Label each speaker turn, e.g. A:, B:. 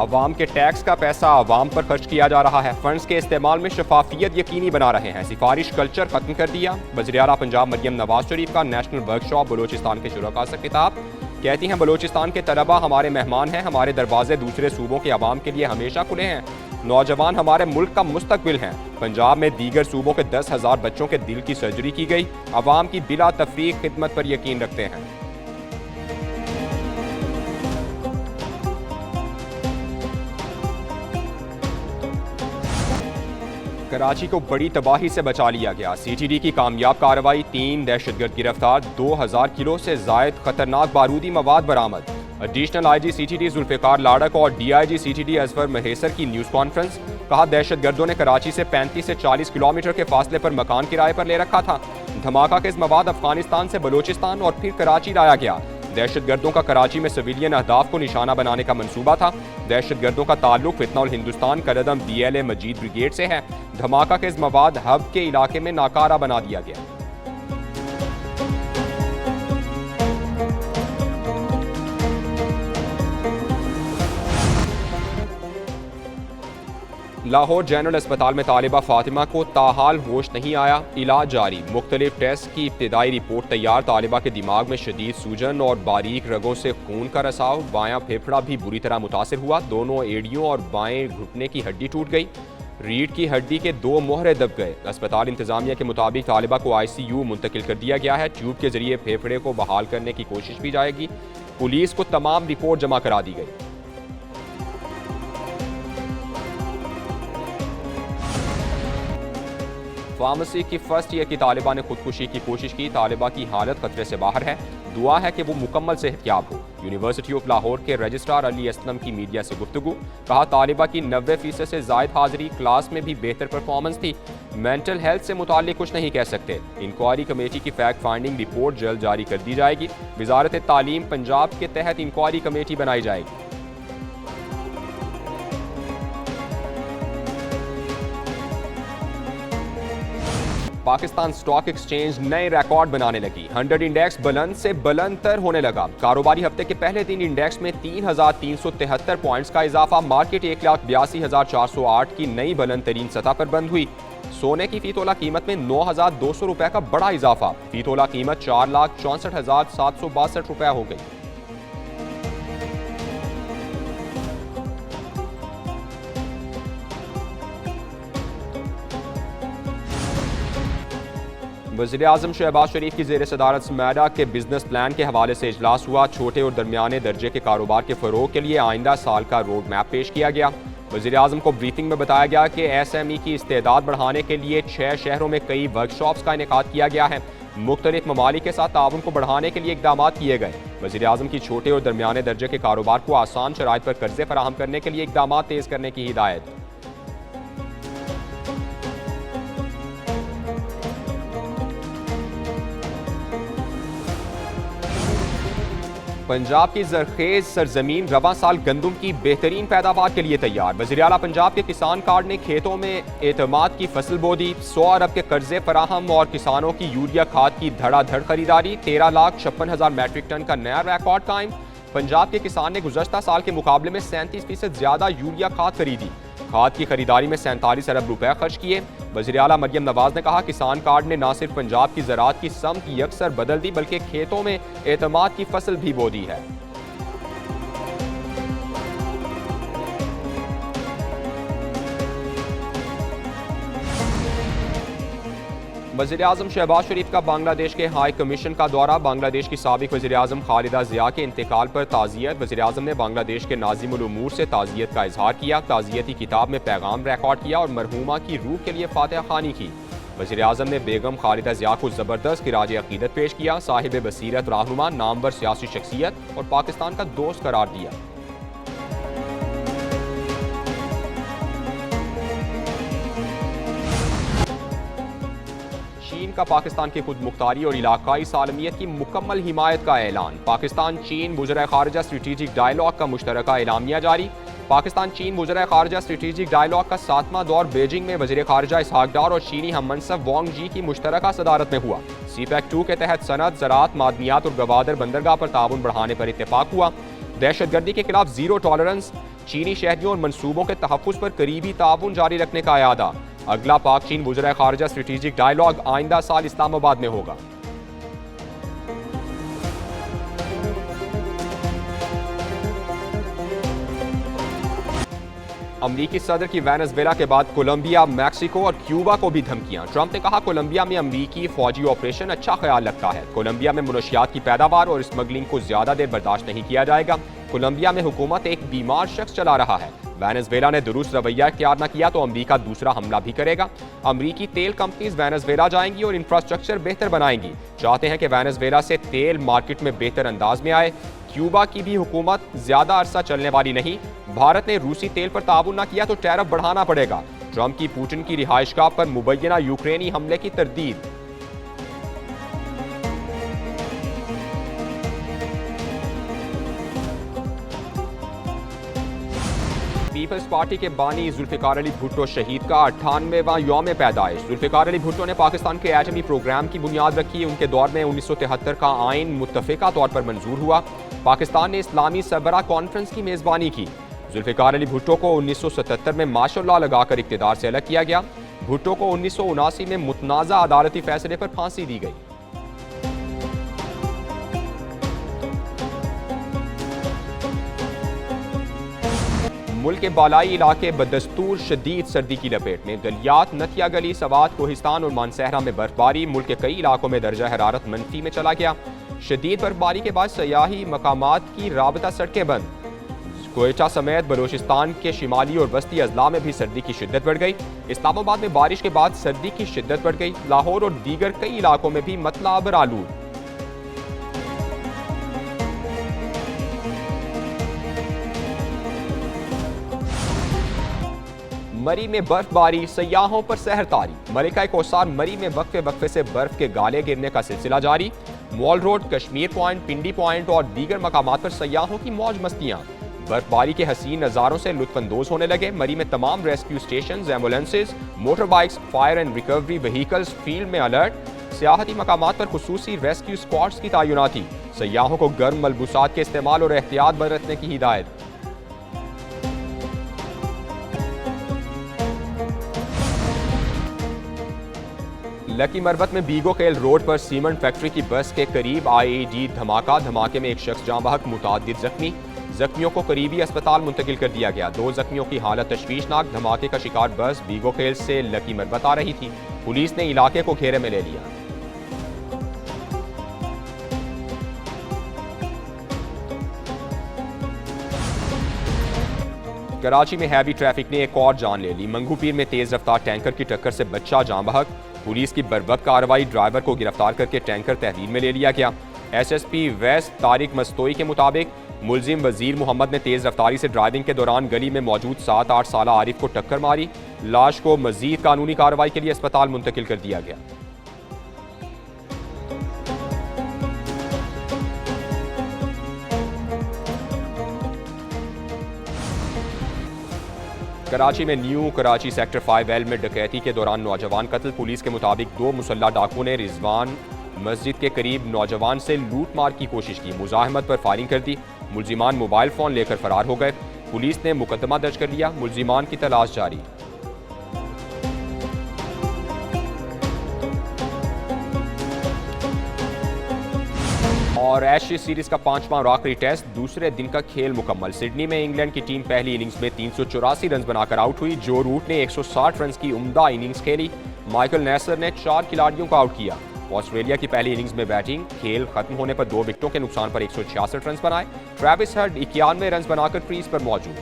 A: अवाम के टैक्स का पैसा अवाम पर खर्च किया जा रहा है। फंड्स के इस्तेमाल में शफाफियत यकीनी बना रहे हैं। सिफारिश कल्चर खत्म कर दिया। वज़ीर आला पंजाब मरियम नवाज शरीफ का नेशनल वर्कशॉप बलोचिस्तान के शुरका से खिताब। कहती हैं बलोचिस्तान के तलबा हमारे मेहमान हैं, हमारे दरवाजे दूसरे सूबों के अवाम के लिए हमेशा खुले हैं। नौजवान हमारे मुल्क का मुस्तकबिल हैं। पंजाब में दीगर सूबों के 10,000 बच्चों के दिल की सर्जरी की गई। अवाम की बिला तफरीक खिदमत पर यकीन रखते हैं। कराची को बड़ी तबाही से बचा लिया गया। CTD की कामयाब कार्रवाई, 3 दहशतगर्द गिरफ्तार, 2000 किलो से जायद खतरनाक बारूदी मवाद बरामद। एडिशनल IG CTD जुल्फिकार लाड़क और DIG CTD असफर महेसर की न्यूज़ कॉन्फ्रेंस। कहा दहशतगर्दों ने कराची से 35 से 40 किलोमीटर के फासले पर मकान किराए पर ले रखा था। धमाका के मवाद अफगानिस्तान से बलोचिस्तान और फिर कराची लाया गया। दहशतगर्दों का कराची में सिविलियन अहदाफ को निशाना बनाने का मंसूबा था। दहशतगर्दों का ताल्लुक फितना उल हिंदुस्तान कलदम DLA मजीद ब्रिगेड से है। धमाका के मवाद हब के इलाके में नाकारा बना दिया गया। लाहौर जनरल अस्पताल में तालिबा फातिमा को ताहाल होश नहीं आया, इलाज जारी। मुख्तलिफ टेस्ट की इब्तिदाई रिपोर्ट तैयार। तालिबा के दिमाग में शदीद सूजन और बारीक रगों से खून का रसाव। बायां फेफड़ा भी बुरी तरह मुतासिर हुआ। दोनों एड़ियों और बाएं घुटने की हड्डी टूट गई। रीढ़ की हड्डी के 2 मोहरे दब गए। अस्पताल इंतजामिया के मुताबिक तालिबा को ICU मुंतकिल कर दिया गया है। ट्यूब के जरिए फेफड़े को बहाल करने की कोशिश भी जाएगी। पुलिस को तमाम रिपोर्ट जमा करा दी गई। फार्मेसी की फर्स्ट ईयर की तालिबा ने खुदकुशी की कोशिश की। तालिबा की हालत खतरे से बाहर है। दुआ है कि वो मुकम्मल सेहतयाब हो। यूनिवर्सिटी ऑफ लाहौर के रजिस्ट्रार अली असलम की मीडिया से गुफ्तगू। कहा तालिबा की 90% से जायद हाजिरी, क्लास में भी बेहतर परफॉर्मेंस थी। मेंटल हेल्थ से मुताल्लिक कुछ नहीं कह सकते। इंक्वायरी कमेटी की फैक्ट फाइंडिंग रिपोर्ट जल्द जारी कर दी जाएगी। वजारत तालीम पंजाब के तहत इंक्वायरी कमेटी बनाई जाएगी। पाकिस्तान स्टॉक एक्सचेंज नए रिकॉर्ड बनाने लगी। 100 इंडेक्स बुलंद से बुलंदतर होने लगा। कारोबारी हफ्ते के पहले दिन इंडेक्स में 3,373 पॉइंट्स का इजाफा। मार्केट 1,82,408 की नई बुलंद तरीन सतह पर बंद हुई। सोने की फी तोला कीमत में 9,200 रुपए का बड़ा इजाफा। फी तोला कीमत 4,64,762 रुपए हो गई। वज़ीर आज़म शहबाज शरीफ की ज़ेर सदारत स्मैडा के बिजनेस प्लान के हवाले से इजलास हुआ। छोटे और दरमियाने दर्जे के कारोबार के फ़रोग के लिए आइंदा साल का रोड मैप पेश किया गया। वज़ीर आज़म को ब्रीफिंग में बताया गया कि SME की इस्तेदाद बढ़ाने के लिए 6 शहरों में कई वर्कशॉप्स का इनेकाद किया गया है। मुख्तलिफ ममालिक के साथ ताउन को बढ़ाने के लिए इक़दाम किए गए। वज़ीर आज़म की छोटे और दरमियाने दर्जे के कारोबार को आसान शराइत पर कर्जे फराहम करने के लिए इक़दाम तेज़ करने की हिदायत। पंजाब की जरखेज सरजमीन रवां साल गंदम की बेहतरीन पैदावार के लिए तैयार। वज़ीर आला पंजाब के किसान कार्ड ने खेतों में एतमाद की फसल बो दी। 100 अरब के कर्जे फराहम और किसानों की यूरिया खाद की धड़ाधड़ खरीदारी। 13,56,000 मैट्रिक टन का नया रिकॉर्ड कायम। पंजाब के किसान ने गुज़श्ता साल के मुकाबले में 37% ज्यादा यूरिया खाद खरीदी। खाद की खरीदारी में 47 अरब रुपए खर्च किए। वज़ीर आला मरियम नवाज ने कहा किसान कार्ड ने न सिर्फ पंजाब की ज़राअत की समत यकसर बदल दी बल्कि खेतों में एतमाद की फसल भी बो दी है। वज़ीर आज़म शहबाज शरीफ का बांग्लादेश के हाई कमीशन का दौरा। बांग्लादेश की साबिक वज़ीर आज़म खालिदा ज़िया के इंतकाल पर ताज़ियत। वज़ीर आज़म ने बांग्लादेश के नाज़िमुल उमूर से ताज़ियत का इजहार किया। ताज़ियती किताब में पैगाम रिकॉर्ड किया और मरहूमा की रूह के लिए फातिहा खानी की। वज़ीर आज़म ने बेगम खालिदा ज़िया को ज़बरदस्त खिराज अक़ीदत पेश किया। साहिब बसीरत रहनुमा, नामवर सियासी शख्सियत और पाकिस्तान का दोस्त करार दिया। चीन का पाकिस्तान की खुद मुख्तारी और इलाकाई सालमियत की मुकम्मल हिमायत का ऐलान। पाकिस्तान चीन वज़ीर ख़ारिजा स्ट्रेटेजिक डायलॉग का मुश्तरका एलामिया जारी। पाकिस्तान चीन वज़ीर ख़ारिजा स्ट्रेटेजिक डायलॉग का 7वां दौर बीजिंग में वज़ीर ख़ारिजा इसहाक डार और चीनी हम मनसब वांग जी की मुश्तरका सदारत में हुआ। CPEC 2 के तहत सनत, ज़राअत, मादनियात और गवादर बंदरगाह पर ताउन बढ़ाने पर इत्तेफाक हुआ। दहशतगर्दी के खिलाफ जीरो टॉलरेंस, चीनी शहरियों और मनसूबों के तहफ़्फ़ुज़ पर करीबी ताउन जारी रखने का अयादा। अगला पाक चीन वज़ीर ख़ारिजा स्ट्रेटेजिक डायलॉग आइंदा साल इस्लामाबाद में होगा। अमरीकी सदर की वेनेजुएला के बाद कोलंबिया, मैक्सिको और क्यूबा को भी धमकियां। ट्रंप ने कहा कोलंबिया में अमरीकी फौजी ऑपरेशन अच्छा ख्याल रखता है। कोलंबिया में मनशियात की पैदावार और स्मगलिंग को ज्यादा देर बर्दाश्त नहीं किया जाएगा। कोलंबिया में हुकूमत एक बीमार शख्स चला रहा है। वेनेजुएला ने दुरुस्त रवैया इख्तियार न किया तो अमरीका दूसरा हमला भी करेगा। अमरीकी तेल कंपनीज वेनेजुएला जाएंगी और इंफ्रास्ट्रक्चर बेहतर बनाएंगी। चाहते हैं कि वेनेजुएला से तेल मार्केट में बेहतर अंदाज में आए। क्यूबा की भी हुकूमत ज्यादा अरसा चलने वाली नहीं। भारत ने रूसी तेल पर ताउन न किया तो टैरिफ बढ़ाना पड़ेगा। ट्रंप की पुतिन की रिहाइशगाह पर मुबैना यूक्रेनी हमले की तरदीद। पीपल्स पार्टी के बानी जुल्फिकार अली भुट्टो शहीद का 98वां यौम पैदाइश। जुल्फिकार अली भुट्टो ने पाकिस्तान के एटमी प्रोग्राम की बुनियाद रखी। उनके दौर में 1973 का आइन मुत्तफ़िका तौर पर मंजूर हुआ। पाकिस्तान ने इस्लामी सरबरा कॉन्फ्रेंस की मेज़बानी की। जुल्फिकार अली भुट्टो को 1977 में मार्शल लॉ लगाकर इक़्तिदार से अलग किया गया। भुट्टो को 1979 में मुतनाज़ा अदालती फैसले पर फांसी दी गई। मुल्क के बालाई इलाके बदस्तूर शदीद सर्दी की लपेट में। गलियात, नथिया गली, सवात, कोहिस्तान और मानसहरा में बर्फबारी। मुल्क के कई इलाकों में दर्जा हरारत मनफी में चला गया। शदीद बर्फबारी के बाद सयाही मकामात की राबता सड़कें बंद। कोयटा समेत बलोचिस्तान के शिमाली और वस्ती अजला में भी सर्दी की शिद्दत बढ़ गई। इस्लामाबाद में बारिश के बाद सर्दी की शिद्दत बढ़ गई। लाहौर और दीगर कई इलाकों में भी मतला अबर आलूद। मरी में बर्फबारी, सयाहों पर सहर तारी। मलिका कौसार मरी में वक्फे वक्फे से बर्फ के गाले गिरने का सिलसिला जारी। मॉल रोड, कश्मीर पॉइंट, पिंडी पॉइंट और दीगर मकामात पर सयाहों की मौज मस्तियां। बर्फबारी के हसीन नज़ारों से लुत्फानंदोज होने लगे। मरी में तमाम rescue station, ambulances, motor bikes, fire and recovery vehicles field में अलर्ट। सियाहती मकामात पर खुसूसी रेस्क्यू स्क्वाड्स की तैनाती। सयाहों को गर्म मलबूसात के इस्तेमाल और एहतियात बरतने की हिदायत। लकी मरबत में बीगो खेल रोड पर सीमेंट फैक्ट्री की बस के करीब आईईडी धमाका। धमाके में एक शख्स जाँ बहक, मुतादिद जख्मी। जख्मियों को करीबी अस्पताल मुंतकिल कर दिया गया। 2 जख्मियों की हालत तशवीशनाक। धमाके का शिकार बस बीगो खेल से लकी मरबत आ रही थी। पुलिस ने इलाके को घेरे में ले लिया। कराची में हैवी ट्रैफिक ने एक और जान ले ली। मंगू पीर में तेज रफ्तार टैंकर की टक्कर से बच्चा जाँ बहक। पुलिस की बर्वक्त कार्रवाई, ड्राइवर को गिरफ्तार करके टैंकर तहवील में ले लिया गया। एसएसपी वेस्ट तारिक मस्तोई के मुताबिक मुलजिम वजीर मोहम्मद ने तेज रफ्तारी से ड्राइविंग के दौरान गली में मौजूद 7-8 साला आरिफ को टक्कर मारी। लाश को मजीद कानूनी कार्रवाई के लिए अस्पताल मुंतकिल कर दिया गया। कराची में न्यू कराची सेक्टर 5L में डकैती के दौरान नौजवान कत्ल। पुलिस के मुताबिक 2 मुसल्ला डाकुओं ने रिजवान मस्जिद के करीब नौजवान से लूट मार की कोशिश की। मुजाहिमत पर फायरिंग कर दी। मुलजिमान मोबाइल फोन लेकर फरार हो गए। पुलिस ने मुकदमा दर्ज कर लिया। मुलजिमान की तलाश जारी। और एशेज सीरीज का 5वां और आखिरी टेस्ट, दूसरे दिन का खेल मुकम्मल। सिडनी में इंग्लैंड की टीम पहली इनिंग्स में 384 रन बनाकर आउट हुई। जो रूट ने 160 रन की उम्दा इनिंग्स खेली। माइकल नेसर ने 4 खिलाड़ियों को आउट किया। ऑस्ट्रेलिया की पहली इनिंग्स में बैटिंग, खेल खत्म होने पर 2 विकेटों के नुकसान पर 166 रन बनाए। ट्रेविस हेड 91 रन बनाकर क्रीज पर मौजूद।